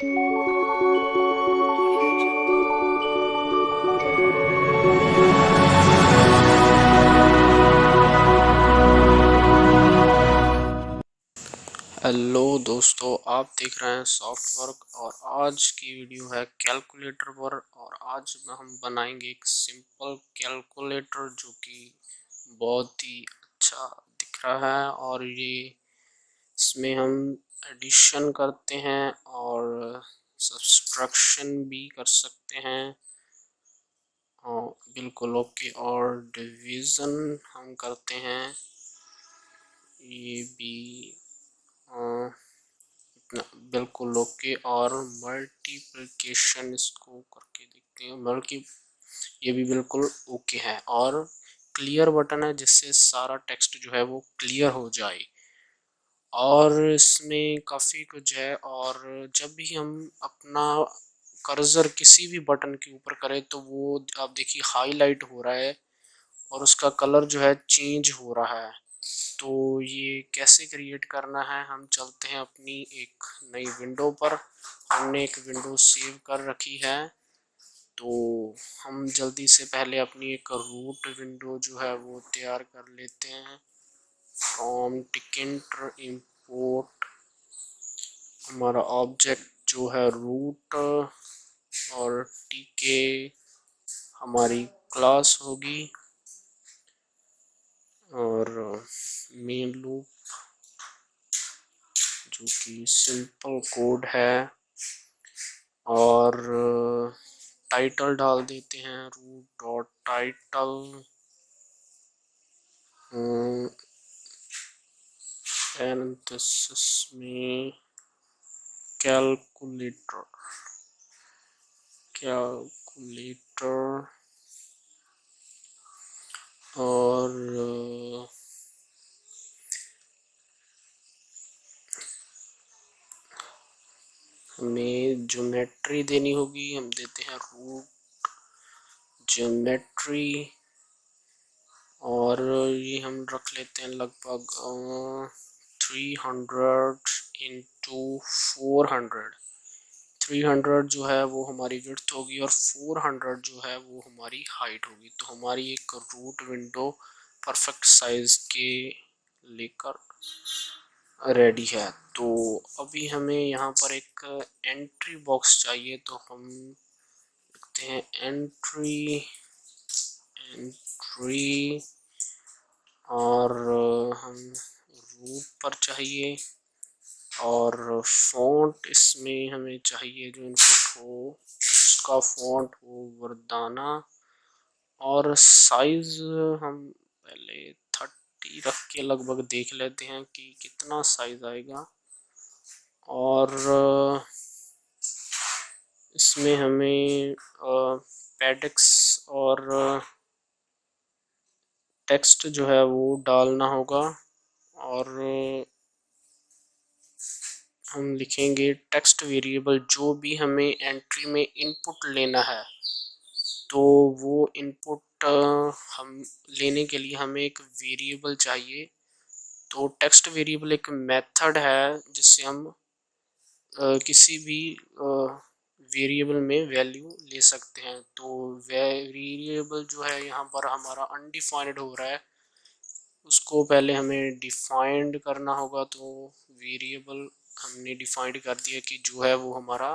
Hello दोस्तों, आप देख रहे हैं सॉफ्टवर्क और आज की वीडियो है कैलकुलेटर पर। और आज में हम बनाएंगे एक सिंपल कैलकुलेटर जो कि बहुत ही अच्छा दिख रहा है। और ये इसमें हम एडिशन करते हैं और सब्सट्रैक्शन भी कर सकते हैं। और बिल्कुल ओके। और डिवीज़न हम करते हैं, ये भी बिल्कुल ओके। और मल्टीप्लिकेशन इसको करके देखते हैं, बल्कि ये भी बिल्कुल ओके है। और क्लियर बटन है जिससे सारा टेक्स्ट जो है वो क्लियर हो जाए। और इसमें काफ़ी कुछ है। और जब भी हम अपना कर्सर किसी भी बटन के ऊपर करें तो वो आप देखिए हाईलाइट हो रहा है और उसका कलर जो है चेंज हो रहा है। तो ये कैसे क्रिएट करना है, हम चलते हैं अपनी एक नई विंडो पर। हमने एक विंडो सेव कर रखी है, तो हम जल्दी से पहले अपनी एक रूट विंडो जो है वो तैयार कर लेते हैं। फ्रॉम टिकेंटर इंपोर्ट हमारा ऑब्जेक्ट जो है रूट, और टीके हमारी क्लास होगी, और मेन लूप जो कि सिंपल कोड है। और टाइटल डाल देते हैं रूट डॉट टाइटल, पैरेंथेसिस में कैलकुलेटर कैलकुलेटर। और हमें ज्योमेट्री देनी होगी, हम देते हैं रूट ज्योमेट्री। और ये हम रख लेते हैं लगभग 300 इंटू 400। 300 जो है वो हमारी विड्थ होगी और 400 जो है वो हमारी हाइट होगी। तो हमारी एक रूट विंडो परफेक्ट साइज के लेकर रेडी है। तो अभी हमें यहाँ पर एक एंट्री बॉक्स चाहिए, तो हम लिखते हैं एंट्री एंट्री। और हम रूट पर चाहिए। और फ़ॉन्ट इसमें हमें चाहिए जो इनपुट हो उसका फ़ॉन्ट हो वर्दाना। और साइज़ हम पहले 30 रख के लगभग देख लेते हैं कि कितना साइज़ आएगा। और इसमें हमें पेडिक्स और टेक्स्ट जो है वो डालना होगा। और हम लिखेंगे टेक्स्ट वेरिएबल, जो भी हमें एंट्री में इनपुट लेना है, तो वो इनपुट हम लेने के लिए हमें एक वेरिएबल चाहिए। तो टेक्स्ट वेरिएबल एक मेथड है जिससे हम किसी भी वेरिएबल में वैल्यू ले सकते हैं। तो वेरिएबल जो है यहाँ पर हमारा अनडिफाइंड हो रहा है, उसको पहले हमें डिफाइंड करना होगा। तो वेरिएबल हमने डिफाइंड कर दिया कि जो है वो हमारा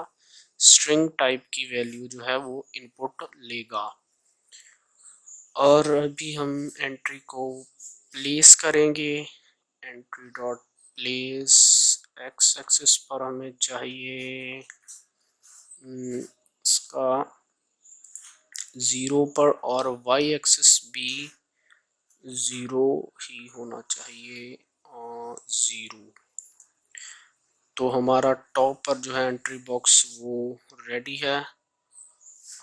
स्ट्रिंग टाइप की वैल्यू जो है वो इनपुट लेगा। और अभी हम एंट्री को प्लेस करेंगे। Entry dot place, x axis पर हमें चाहिए इसका 0 पर, और वाई एक्सिस भी 0 ही होना चाहिए, और 0। तो हमारा टॉप पर जो है एंट्री बॉक्स वो रेडी है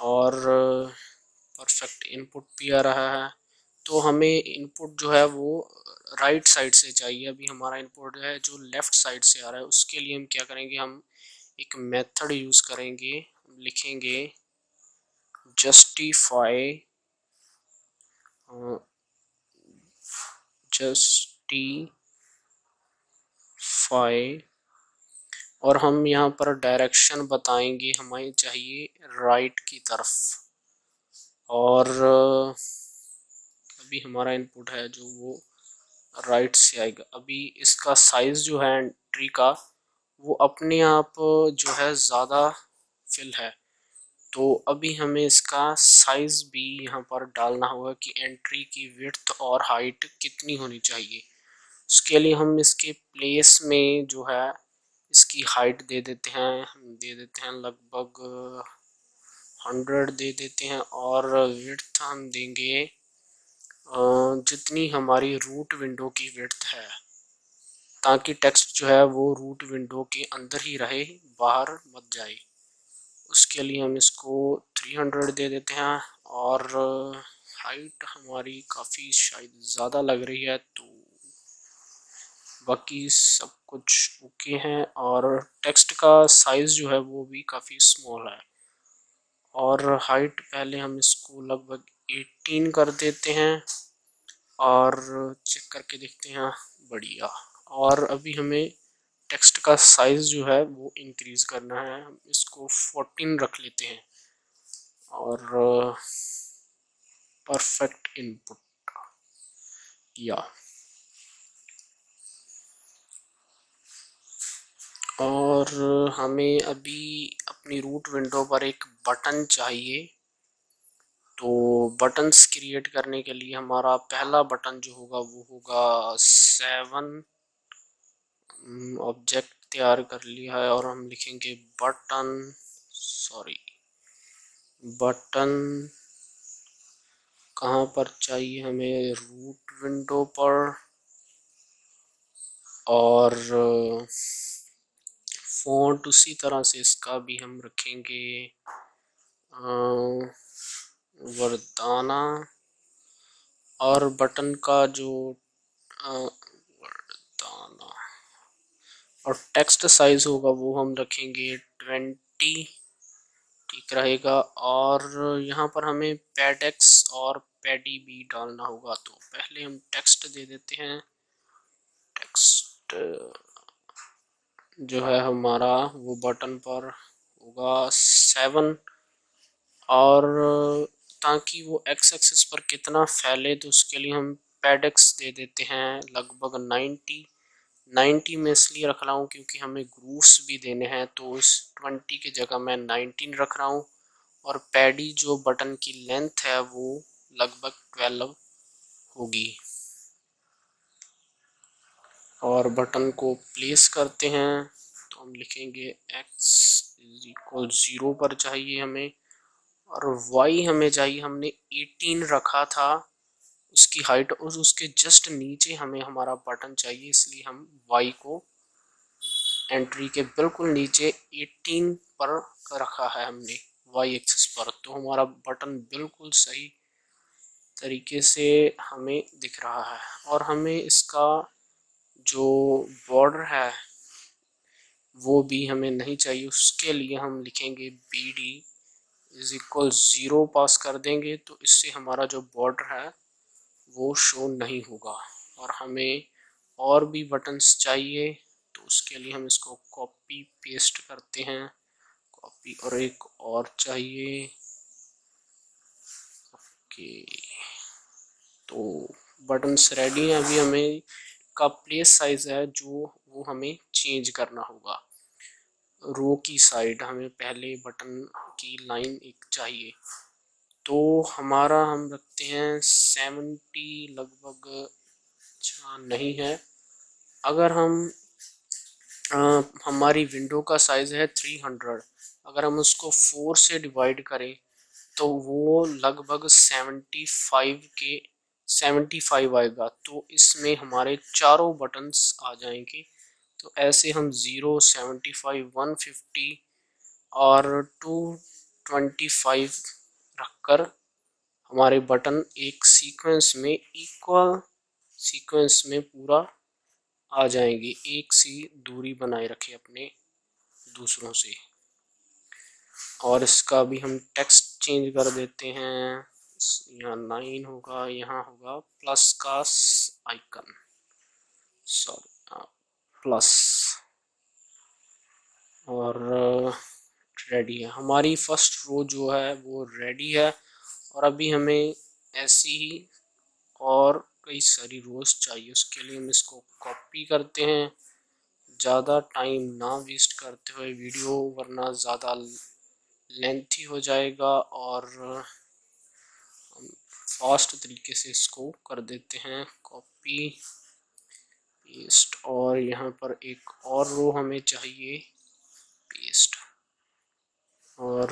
और परफेक्ट इनपुट भी आ रहा है। तो हमें इनपुट जो है वो राइट साइड से चाहिए। अभी हमारा इनपुट है जो लेफ्ट साइड से आ रहा है, उसके लिए हम क्या करेंगे, हम एक मेथड यूज़ करेंगे। लिखेंगे जस्टिफाई जस्टिफाई और हम यहाँ पर डायरेक्शन बताएंगे, हमें चाहिए राइट की तरफ। और अभी हमारा इनपुट है जो वो राइट से आएगा। अभी इसका साइज जो है एंट्री का वो अपने आप जो है ज़्यादा फिल है, तो अभी हमें इसका साइज भी यहाँ पर डालना होगा कि एंट्री की विड्थ और हाइट कितनी होनी चाहिए। उसके लिए हम इसके प्लेस में जो है इसकी हाइट दे देते हैं, हम दे देते हैं लगभग 100 दे देते हैं, और विड्थ हम देंगे जितनी हमारी रूट विंडो की विड्थ है, ताकि टेक्स्ट जो है वो रूट विंडो के अंदर ही रहे, बाहर मत जाए। उसके लिए हम इसको 300 दे देते हैं, और हाइट हमारी काफ़ी शायद ज़्यादा लग रही है, तो बाकी सब कुछ ओके है। और टेक्स्ट का साइज़ जो है वो भी काफ़ी स्मॉल है, और हाइट पहले हम इसको लगभग 18 कर देते हैं, और चेक करके देखते हैं, बढ़िया। और अभी हमें टेक्स्ट का साइज जो है वो इंक्रीज करना है, हम इसको 14 रख लेते हैं, और परफेक्ट इनपुट या। और हमें अभी अपनी रूट विंडो पर एक बटन चाहिए, तो बटन्स क्रिएट करने के लिए हमारा पहला बटन जो होगा वो होगा 7 ऑब्जेक्ट तैयार कर लिया है, और हम लिखेंगे बटन, सॉरी बटन कहाँ पर चाहिए हमें, रूट विंडो पर। और फ़ॉन्ट उसी तरह से इसका भी हम रखेंगे वरदाना, और बटन का जो वरदाना, और टेक्स्ट साइज होगा वो हम रखेंगे 20, ठीक रहेगा। और यहाँ पर हमें पैडेक्स और पैडी भी डालना होगा, तो पहले हम टेक्स्ट दे देते हैं। टेक्स्ट जो है हमारा वो बटन पर होगा 7, और ताकि वो एक्स एक्सिस पर कितना फैले तो उसके लिए हम पैडेक्स दे देते हैं लगभग 90 में इसलिए रख रहा हूँ क्योंकि हमें ग्रूव्स भी देने हैं, तो इस 20 की जगह मैं 19 रख रहा हूँ। और पैडी जो बटन की लेंथ है वो लगभग 12 होगी। और बटन को प्लेस करते हैं, तो हम लिखेंगे x इज इक्वल 0 पर चाहिए हमें, और y हमें चाहिए, हमने 18 रखा था उसकी हाइट, और उसके जस्ट नीचे हमें हमारा बटन चाहिए, इसलिए हम y को एंट्री के बिल्कुल नीचे 18 पर रखा है हमने y एक्सिस पर, तो हमारा बटन बिल्कुल सही तरीके से हमें दिख रहा है। और हमें इसका जो बॉर्डर है वो भी हमें नहीं चाहिए, उसके लिए हम लिखेंगे बी डी इज इक्वल 0 पास कर देंगे, तो इससे हमारा जो बॉर्डर है वो शो नहीं होगा। और हमें और भी बटन्स चाहिए, तो उसके लिए हम इसको कॉपी पेस्ट करते हैं, कॉपी, और एक और चाहिए। ओके, तो बटन्स रेडी हैं। अभी हमें का प्लेस साइज है जो वो हमें चेंज करना होगा। रो की साइड हमें पहले बटन की लाइन एक चाहिए, तो हमारा हम रखते हैं 70 लगभग, अच्छा नहीं है। अगर हम हमारी विंडो का साइज है 300, अगर हम उसको 4 से डिवाइड करें तो वो लगभग 75 आएगा, तो इसमें हमारे चारों बटन्स आ जाएंगे। तो ऐसे हम 0, 75, 150 और 225 रखकर हमारे बटन एक सीक्वेंस में, इक्वल सीक्वेंस में पूरा आ जाएंगे, एक सी दूरी बनाए रखे अपने दूसरों से। और इसका भी हम टेक्स्ट चेंज कर देते हैं, यहाँ 9 होगा, यहाँ होगा प्लस का आइकन, सॉरी प्लस, और रेडी है हमारी फर्स्ट रो जो है वो रेडी है। और अभी हमें ऐसी ही और कई सारी रोज चाहिए, उसके लिए हम इसको कॉपी करते हैं ज़्यादा टाइम ना वेस्ट करते हुए वीडियो, वरना ज़्यादा लेंथी हो जाएगा। और हम फास्ट तरीके से इसको कर देते हैं कॉपी पेस्ट। और यहाँ पर एक और रो हमें चाहिए पेस्ट, और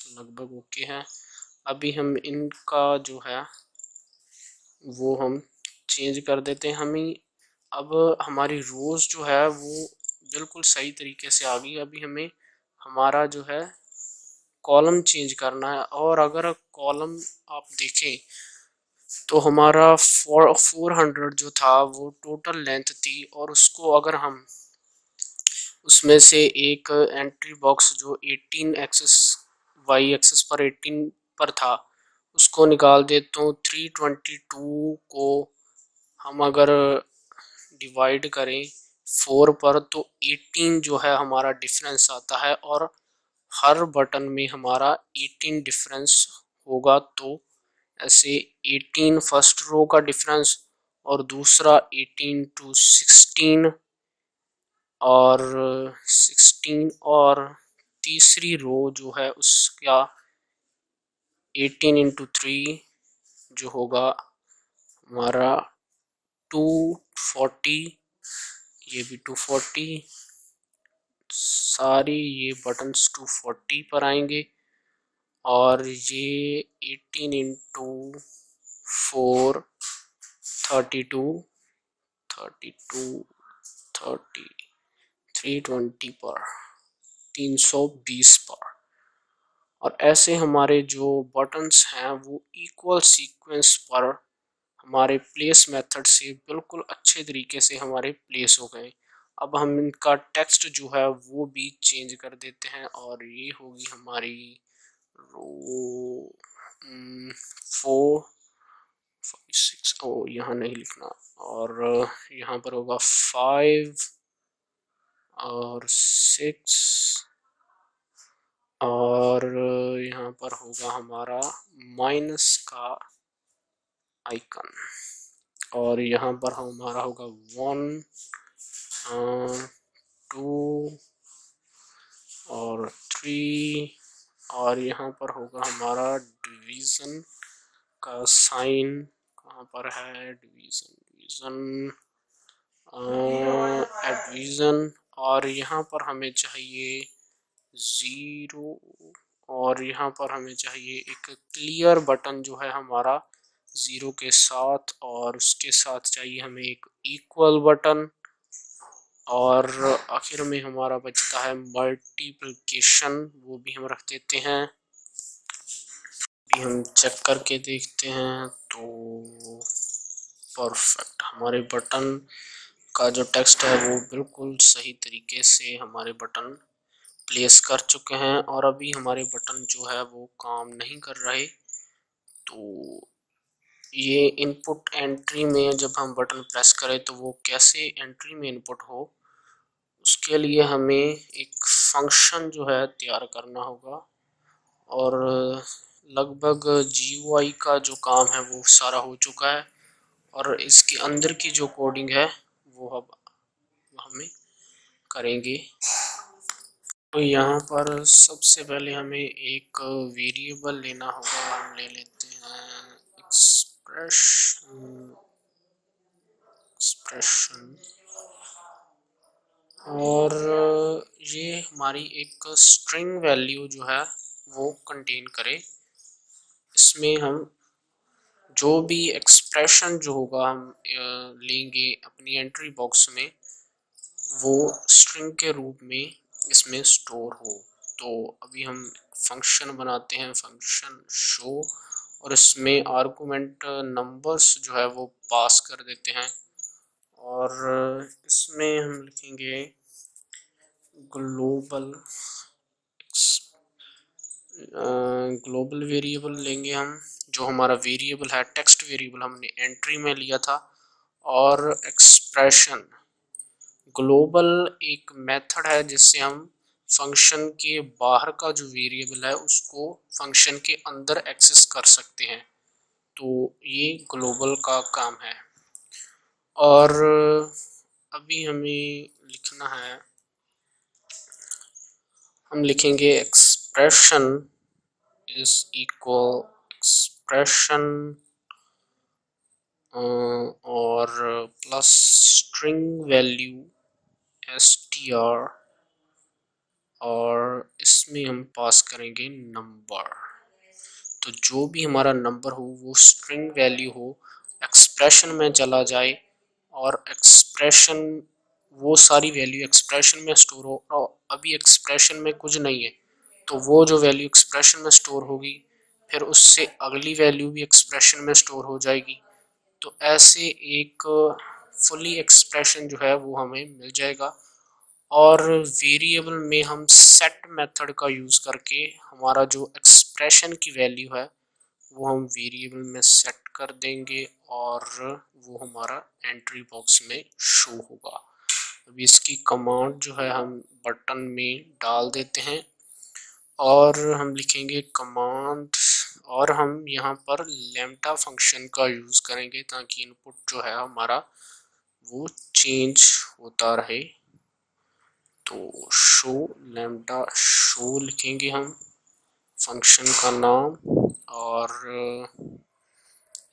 लगभग ओके है। अभी हम इनका जो है वो हम चेंज कर देते हैं। हमें अब हमारी रोज़ जो है वो बिल्कुल सही तरीके से आ गई। अभी हमें हमारा जो है कॉलम चेंज करना है। और अगर कॉलम आप देखें तो हमारा 400 जो था वो टोटल लेंथ थी, और उसको अगर हम उसमें से एक एंट्री बॉक्स जो 18 एक्सेस वाई एक्सेस पर 18 पर था उसको निकाल दे तो 322 को हम अगर डिवाइड करें 4 पर तो 18 जो है हमारा डिफरेंस आता है। और हर बटन में हमारा 18 डिफरेंस होगा। तो ऐसे 18 फर्स्ट रो का डिफरेंस, और दूसरा 18 टू 16, और 16, और तीसरी रो जो है उसका 18 इंटू 3 जो होगा हमारा 240, ये भी 240, सारी ये बटन्स 240 पर आएंगे। और ये 18 इंटू 4 32, 32, 30, 320 पर 320 पर। और ऐसे हमारे जो बटन्स हैं वो इक्वल सीक्वेंस पर हमारे प्लेस मेथड से बिल्कुल अच्छे तरीके से हमारे प्लेस हो गए। अब हम इनका टेक्स्ट जो है वो भी चेंज कर देते हैं, और ये होगी हमारी रो 4 5 6, ओ यहाँ नहीं लिखना, और यहाँ पर होगा 5 और 6, और यहाँ पर होगा हमारा माइनस का आइकन, और यहाँ पर हमारा होगा 1 2 और 3, और यहाँ पर होगा हमारा डिवीज़न का साइन। कहाँ पर है डिवीज़न, डिवीज़न एडविज़न। और यहाँ पर हमें चाहिए 0, और यहाँ पर हमें चाहिए एक क्लियर बटन जो है हमारा 0 के साथ, और उसके साथ चाहिए हमें एक इक्वल बटन। और आखिर में हमारा बचता है मल्टीप्लिकेशन, वो भी हम रख देते हैं। भी हम चेक करके देखते हैं तो परफेक्ट, हमारे बटन का जो टेक्स्ट है वो बिल्कुल सही तरीके से हमारे बटन प्लेस कर चुके हैं। और अभी हमारे बटन जो है वो काम नहीं कर रहे। तो ये इनपुट एंट्री में जब हम बटन प्रेस करें तो वो कैसे एंट्री में इनपुट हो, उसके लिए हमें एक फंक्शन जो है तैयार करना होगा। और लगभग GUI का जो काम है वो सारा हो चुका है, और इसके अंदर की जो कोडिंग है वो अब हमें करेंगे। तो यहाँ पर सबसे पहले हमें एक वेरिएबल लेना होगा। हम ले लेते हैं एक्सप्रेशन, और ये हमारी एक स्ट्रिंग वैल्यू जो है वो कंटेन करे। इसमें हम जो भी एक्सप्रेशन जो होगा हम लेंगे अपनी एंट्री बॉक्स में, वो स्ट्रिंग के रूप में इसमें स्टोर हो। तो अभी हम फंक्शन बनाते हैं, फंक्शन शो, और इसमें आर्गुमेंट नंबर्स जो है वो पास कर देते हैं। और इसमें हम लिखेंगे ग्लोबल वेरिएबल लेंगे हम। जो हमारा वेरिएबल है टेक्स्ट वेरिएबल हमने एंट्री में लिया था, और एक्सप्रेशन ग्लोबल एक मेथड है जिससे हम फंक्शन के बाहर का जो वेरिएबल है उसको फंक्शन के अंदर एक्सेस कर सकते हैं, तो ये ग्लोबल का काम है। और अभी हमें लिखना है, हम लिखेंगे एक्सप्रेशन इज इक्वल एक्सप्रेशन और प्लस स्ट्रिंग वैल्यू str, और इसमें हम पास करेंगे नंबर। तो जो भी हमारा नंबर हो वो स्ट्रिंग वैल्यू हो, एक्सप्रेशन में चला जाए और एक्सप्रेशन वो सारी वैल्यू एक्सप्रेशन में स्टोर हो। और अभी एक्सप्रेशन में कुछ नहीं है तो वो जो वैल्यू एक्सप्रेशन में स्टोर होगी फिर उससे अगली वैल्यू भी एक्सप्रेशन में स्टोर हो जाएगी। तो ऐसे एक फुली एक्सप्रेशन जो है वो हमें मिल जाएगा। और वेरिएबल में हम सेट मेथड का यूज़ करके हमारा जो एक्सप्रेशन की वैल्यू है वो हम वेरिएबल में सेट कर देंगे और वो हमारा एंट्री बॉक्स में शो होगा। अभी इसकी कमांड जो है हम बटन में डाल देते हैं और हम लिखेंगे कमांड, और हम यहाँ पर लैम्डा फंक्शन का यूज़ करेंगे ताकि इनपुट जो है हमारा वो चेंज होता रहे। तो शो लैम्डा शो लिखेंगे हम फंक्शन का नाम, और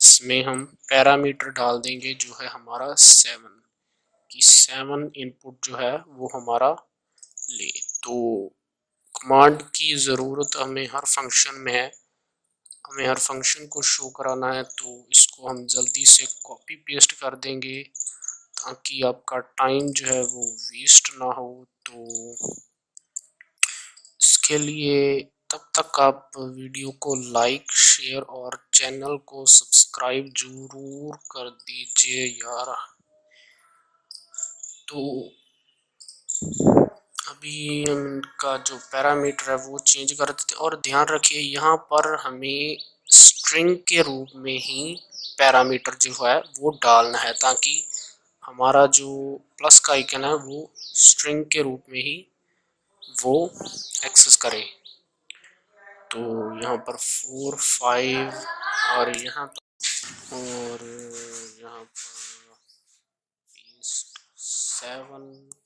इसमें हम पैरामीटर डाल देंगे जो है हमारा 7 कि 7 इनपुट जो है वो हमारा ले। तो कमांड की ज़रूरत हमें हर फंक्शन में है, हमें हर फंक्शन को शो कराना है, तो इसको हम जल्दी से कॉपी पेस्ट कर देंगे ताकि आपका टाइम जो है वो वेस्ट ना हो। तो इसके लिए तब तक आप वीडियो को लाइक शेयर और चैनल को सब्सक्राइब जरूर कर दीजिए यार। तो अभी इनका जो पैरामीटर है वो चेंज कर देते हैं, और ध्यान रखिए यहाँ पर हमें स्ट्रिंग के रूप में ही पैरामीटर जो है वो डालना है ताकि हमारा जो प्लस का आइकन है वो स्ट्रिंग के रूप में ही वो एक्सेस करे। तो यहाँ पर 4 5 और यहाँ पर, और यहाँ पर 7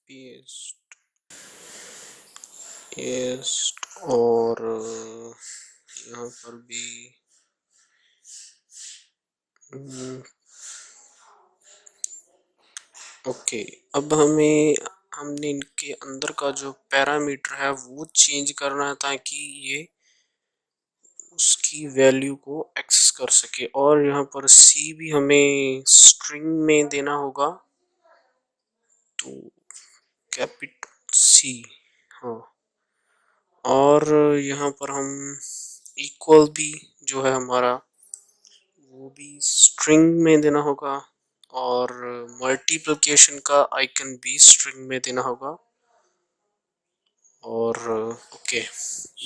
पेस्ट पेस्ट, और यहाँ पर भी ओके। अब हमने इनके अंदर का जो पैरामीटर है वो चेंज करना है ताकि ये उसकी वैल्यू को एक्सेस कर सके। और यहाँ पर सी भी हमें स्ट्रिंग में देना होगा, तो कैपिटल सी, हाँ। और यहाँ पर हम इक्वल भी जो है हमारा वो भी स्ट्रिंग में देना होगा, और मल्टीप्लिकेशन का आइकन भी स्ट्रिंग में देना होगा। और ओके,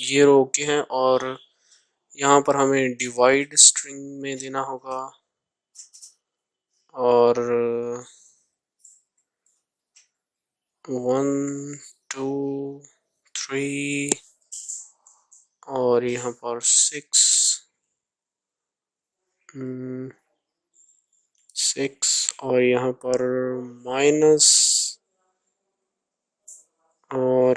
ये रो ओके हैं। और यहाँ पर हमें डिवाइड स्ट्रिंग में देना होगा, और 1 2 3, और यहाँ पर 6 6, और यहाँ पर माइनस, और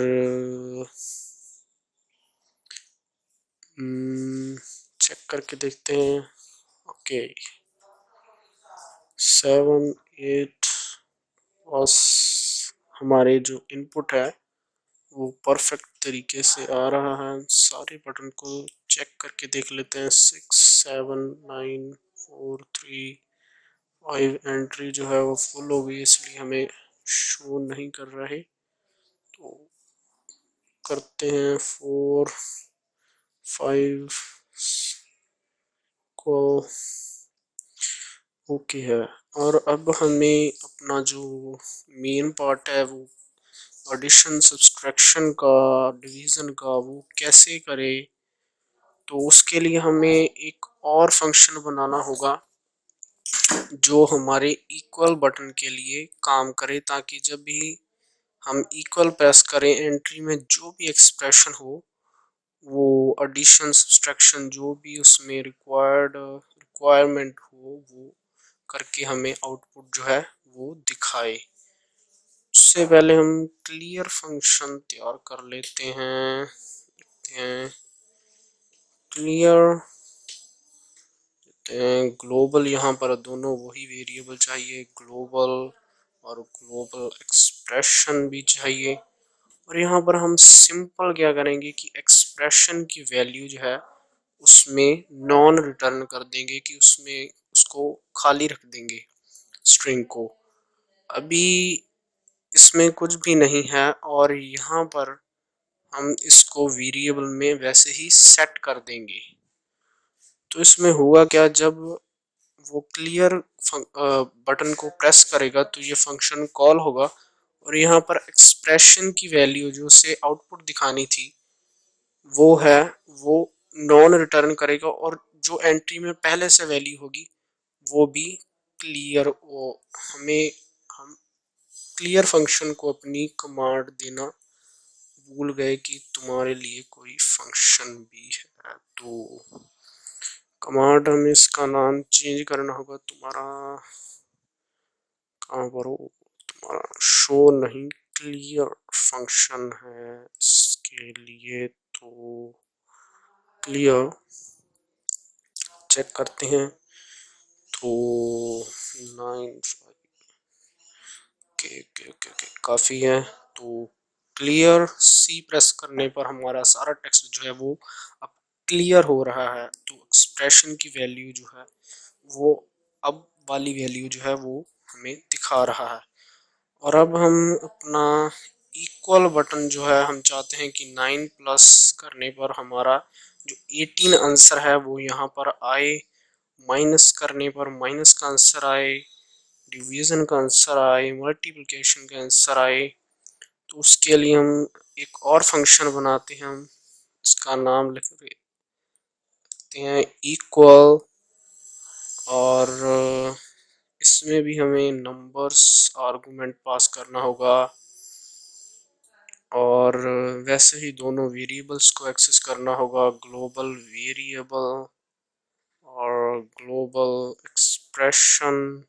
चेक करके देखते हैं। ओके 7 8, बस हमारे जो इनपुट है वो परफेक्ट तरीके से आ रहा है। सारे बटन को चेक करके देख लेते हैं। 6 7 9 4 3 5 एंट्री जो है वो फुल हो गई, इसलिए हमें शो नहीं कर रहे। तो करते हैं 4 5 को ओके है। और अब हमें अपना जो मेन पार्ट है वो एडिशन सब्सट्रैक्शन का, डिवीज़न का, वो कैसे करें। तो उसके लिए हमें एक और फंक्शन बनाना होगा जो हमारे इक्वल बटन के लिए काम करे, ताकि जब भी हम इक्वल प्रेस करें एंट्री में जो भी एक्सप्रेशन हो, वो एडिशन सब्सट्रैक्शन जो भी उसमें रिक्वायरमेंट हो वो करके हमें आउटपुट जो है वो दिखाए। उससे पहले हम क्लियर फंक्शन तैयार कर लेते हैं। क्लियर ग्लोबल, यहाँ पर दोनों वही वेरिएबल चाहिए, ग्लोबल और ग्लोबल एक्सप्रेशन भी चाहिए। और यहाँ पर हम सिंपल क्या करेंगे कि एक्सप्रेशन की वैल्यू जो है उसमें नॉन रिटर्न कर देंगे, कि उसमें उसको खाली रख देंगे स्ट्रिंग को। अभी इसमें कुछ भी नहीं है और यहाँ पर हम इसको वेरिएबल में वैसे ही सेट कर देंगे। तो इसमें होगा क्या, जब वो क्लियर बटन को प्रेस करेगा तो ये फंक्शन कॉल होगा और यहाँ पर एक्सप्रेशन की वैल्यू जो उसे आउटपुट दिखानी थी वो है, वो नॉन रिटर्न करेगा और जो एंट्री में पहले से वैल्यू होगी वो भी क्लियर। वो हम क्लियर फंक्शन को अपनी कमांड देना भूल गए कि तुम्हारे लिए कोई फंक्शन भी है, तो कमांड हमें इसका नाम चेंज करना होगा। तुम्हारा कहाँ पर हो, तुम्हारा शो नहीं, क्लियर फंक्शन है इसके लिए। तो क्लियर चेक करते हैं, तो 9 के काफ़ी है। तो क्लियर सी प्रेस करने पर हमारा सारा टेक्स्ट जो है वो अब क्लियर हो रहा है। तो एक्सप्रेशन की वैल्यू जो है वो अब वाली वैल्यू जो है वो हमें दिखा रहा है। और अब हम अपना इक्वल बटन जो है, हम चाहते हैं कि 9 प्लस करने पर हमारा जो 18 आंसर है वो यहाँ पर आए, माइनस करने पर माइनस का आंसर आए, डिवीजन का आंसर आए, मल्टीप्लिकेशन का आंसर आए। तो उसके लिए हम एक और फंक्शन बनाते हैं, हम इसका नाम लिख देते हैं इक्वल। और इसमें भी हमें नंबर्स आर्गुमेंट पास करना होगा और वैसे ही दोनों वेरिएबल्स को एक्सेस करना होगा, ग्लोबल वेरिएबल और ग्लोबल एक्सप्रेशन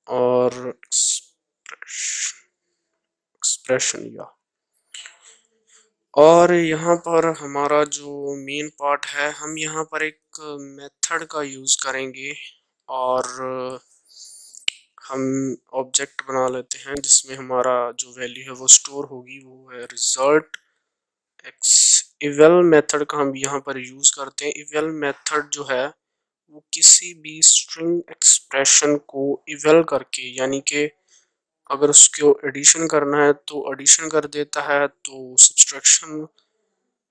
और एक्सप्रेशन या। और यहाँ पर हमारा जो मेन पार्ट है, हम यहाँ पर एक मेथड का यूज़ करेंगे और हम ऑब्जेक्ट बना लेते हैं जिसमें हमारा जो वैल्यू है वो स्टोर होगी, वो है रिजल्ट एक्स। इवेल मेथड का हम यहाँ पर यूज़ करते हैं। इवेल मेथड जो है वो किसी भी स्ट्रिंग एक्सप्रेशन को इवेल करके, यानी कि अगर उसको एडिशन करना है तो एडिशन कर देता है, तो सब्सट्रैक्शन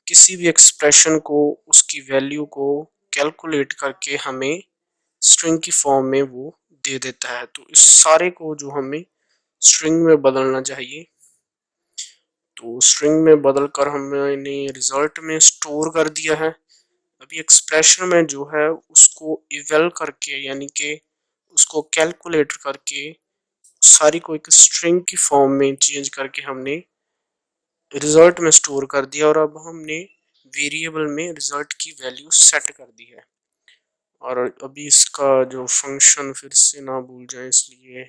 किसी भी एक्सप्रेशन को उसकी वैल्यू को कैलकुलेट करके हमें स्ट्रिंग की फॉर्म में वो दे देता है। तो इस सारे को जो हमें स्ट्रिंग में बदलना चाहिए, तो स्ट्रिंग में बदल कर हमने रिजल्ट में स्टोर कर दिया है। अभी एक्सप्रेशन में जो है उसको इवेल करके, यानी कि उसको कैलकुलेट करके सारी को एक स्ट्रिंग की फॉर्म में चेंज करके हमने रिजल्ट में स्टोर कर दिया। और अब हमने वेरिएबल में रिजल्ट की वैल्यू सेट कर दी है। और अभी इसका जो फंक्शन फिर से ना भूल जाए इसलिए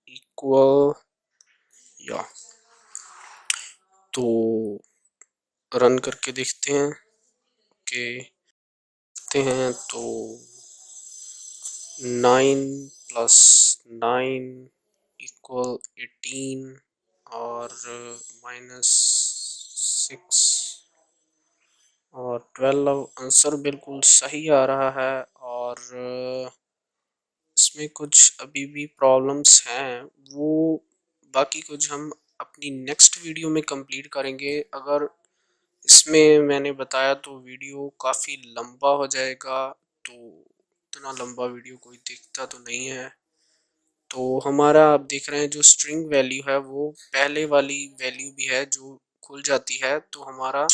इक्वल या। तो रन करके देखते हैं कि देखते हैं तो 9 प्लस 9 इक्वल 18 और -6 और 12 आंसर बिल्कुल सही आ रहा है। और इसमें कुछ अभी भी प्रॉब्लम्स हैं, वो बाकी कुछ हम अपनी नेक्स्ट वीडियो में कंप्लीट करेंगे। अगर इसमें मैंने बताया तो वीडियो काफ़ी लंबा हो जाएगा, तो उतना लंबा वीडियो कोई देखता तो नहीं है। तो हमारा आप देख रहे हैं जो स्ट्रिंग वैल्यू है वो पहले वाली वैल्यू भी है जो खुल जाती है। तो हमारा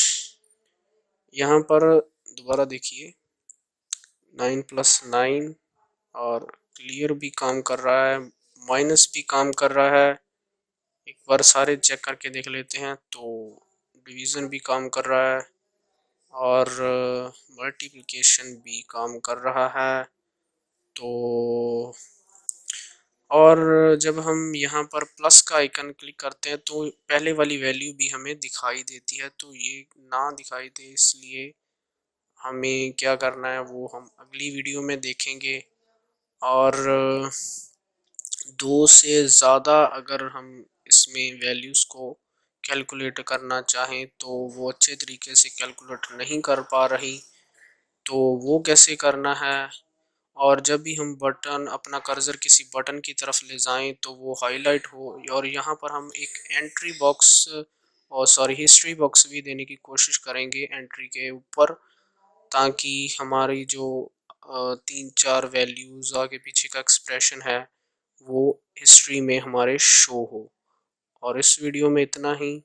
यहाँ पर दोबारा देखिए 9+9 और क्लियर भी काम कर रहा है, माइनस भी काम कर रहा है। एक बार सारे चेक करके देख लेते हैं। तो डिवीज़न भी काम कर रहा है और मल्टीप्लिकेशन भी काम कर रहा है। तो और जब हम यहाँ पर प्लस का आइकन क्लिक करते हैं तो पहले वाली वैल्यू भी हमें दिखाई देती है। तो ये ना दिखाई दे इसलिए हमें क्या करना है वो हम अगली वीडियो में देखेंगे। और दो से ज़्यादा अगर हम इसमें वैल्यूज़ को कैलकुलेट करना चाहें तो वो अच्छे तरीके से कैलकुलेट नहीं कर पा रही, तो वो कैसे करना है। और जब भी हम बटन अपना कर्सर किसी बटन की तरफ ले जाएं तो वो हाईलाइट हो। और यहाँ पर हम एक एंट्री बॉक्स और सॉरी हिस्ट्री बॉक्स भी देने की कोशिश करेंगे एंट्री के ऊपर, ताकि हमारी जो 3-4 वैल्यूज़ आगे पीछे का एक्सप्रेशन है वो हिस्ट्री में हमारे शो हो। और इस वीडियो में इतना ही।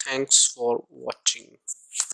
Thanks for watching.